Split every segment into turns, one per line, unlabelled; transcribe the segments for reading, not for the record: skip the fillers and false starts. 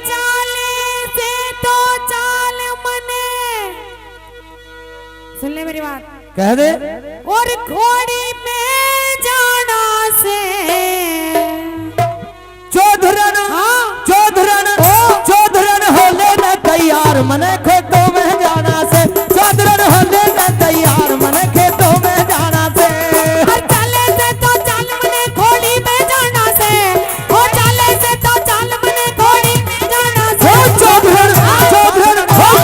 चाले से तो चाल मने, सुन ले मेरी बात,
कह दे।
और घोड़ी में जाना से
चौधरन,
हाँ
चौधरन, चौधरन होले न तैयार मने खेतों में जाना से, चौधरन होले न तैयार मने खेतों में जाना से।
और चाले से तो चाल मने घोड़ी में जाना से, ओ चाले से तो चाल मने घोड़ी में जाना से।
चौधरन, चौधरन,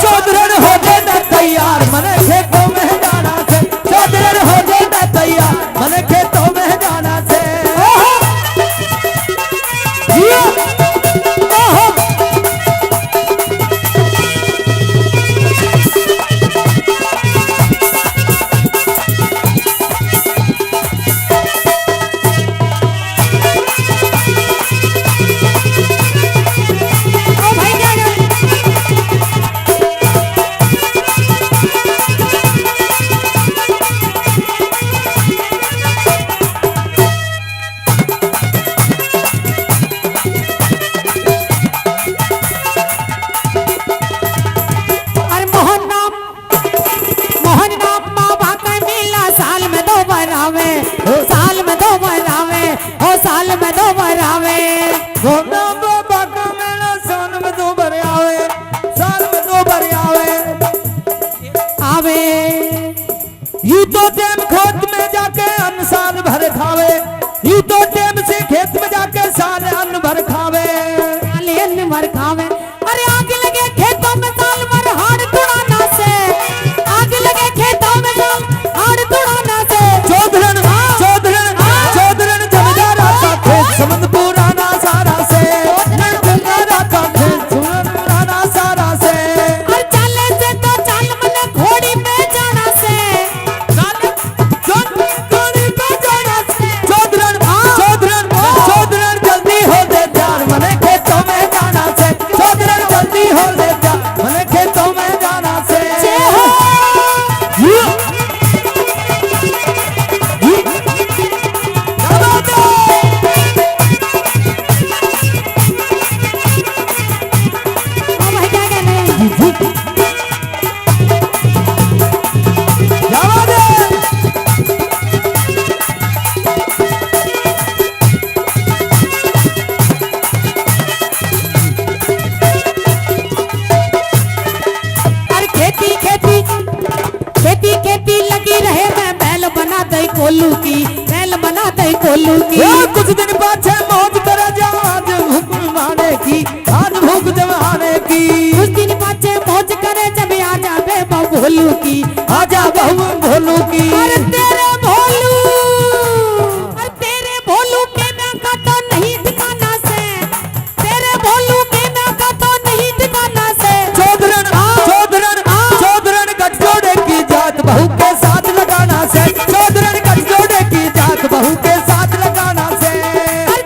चौधरन होले न तैयार मने खेतों में जाना से, चौधरन होले न तैयार मने खेतों में जाना से।
साल में दो बार आवे, ओ साल में दो बार आवे।
साल में दो बार आवे, साल में दो बार आवे
आवे।
यू तो टेम खेत में जाके अन्न साल भर खावे, यू तो टेम से खेत में जाके साल अन्न भर खावे,
साल अन्न भर खावे। अरे आग लगे खेतों में साल भर हाड़ तुड़ाना से, आग लगे खेतों में साल हाड़ तुड़ाना से।
चौधरन, चौधरन, चौधरन जमींदारा का खेत समझ पुराना सारा से, जमींदारा का खेत समझ पुराना सारा से।
और चाले से तो चाल मने घोड़ी में जाना से,
घोड़ी पे जाना से। चौधरन, चौधरन, चौधरन जल्दी हो दे प्यार मने खेतों में जाना से, चौधरन जल्दी हो दे प्यार मने खेतों में जाना से।
खेती लगी रहे, मैं बैल बना दई कोल्लू की, बैल बना दई कोल्लू की।
कुछ दिन पाछे मौज करे जा आज भूख जमाने की, आज भूख जमाने की।
कुछ दिन पाछे मौज करे जब आ जावे बहू भोलू की,
आजा बहू भोलू की।
अरे तेरे भोलू, अरे तेरे भोलू के नाका तो नहीं ठिकाना से, तेरे भोलू के नाका तो नहीं ठिकाना से।
चौधरन, चौधरन, चौधरन गठजोड़े की जात बहू के साथ लगाना से, चौधरन गठजोड़े की जात बहू के साथ लगाना से।
अरे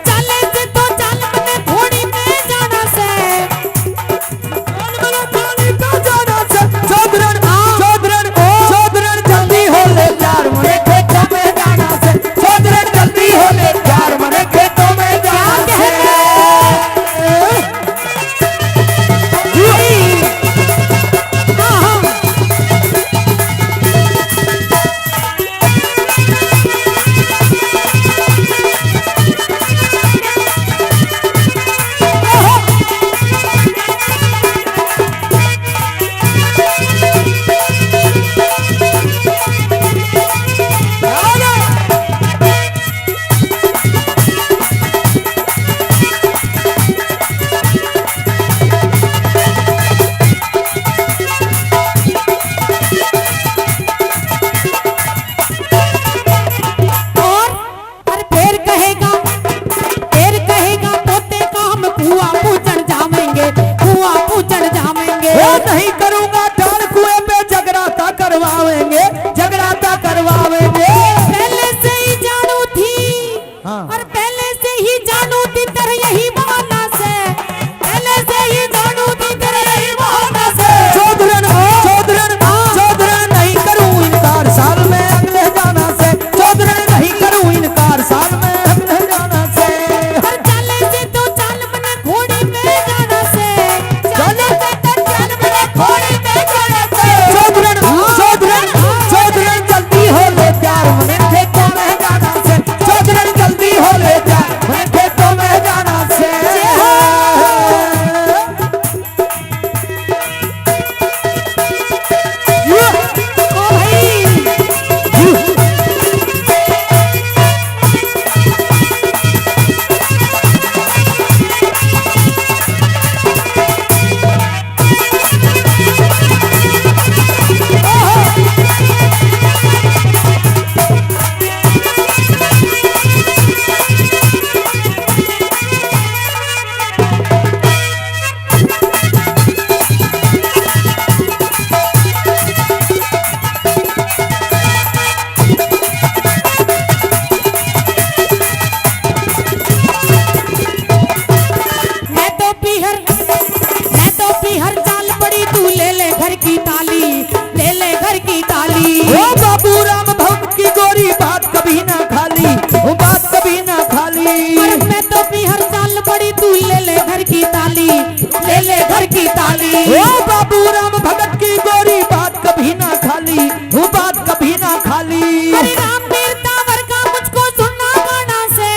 ताली।
ओ बाबू राम भगत की गोरी बात कभी ना खाली, वो बात कभी ना खाली।
अरे रामवीर तावर का मुझको सुनना गाना से,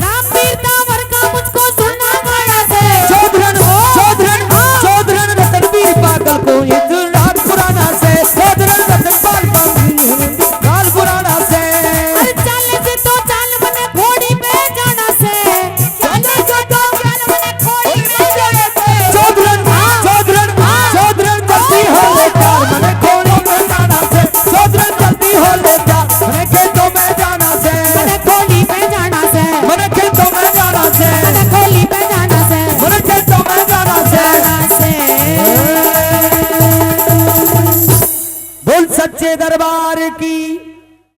रामवीर तावर का मुझको सुनना गाना से।
चौधरन चौधरन चौधरन रतनवीर पागल को इतरार पुराना से, चौधरन रतनपाल पाल पुराना से।
अरे चले से तो चाल मने घोड़ी पे जाना से, चले से तो चाल मने घोड़ी पे जाना से।
चौधरन चौधरन चौधरन जल्दी हो ले चार मने खोली में जाना से, चौधरन जल्दी हो ले चार मने खेतों में जाना से,
मने खोली पे जाना से,
मने खेतों में जाना से,
मने खोली पे जाना से,
मने खेतों में जाना से।
जाना से।
बोल सच्चे दरबार की।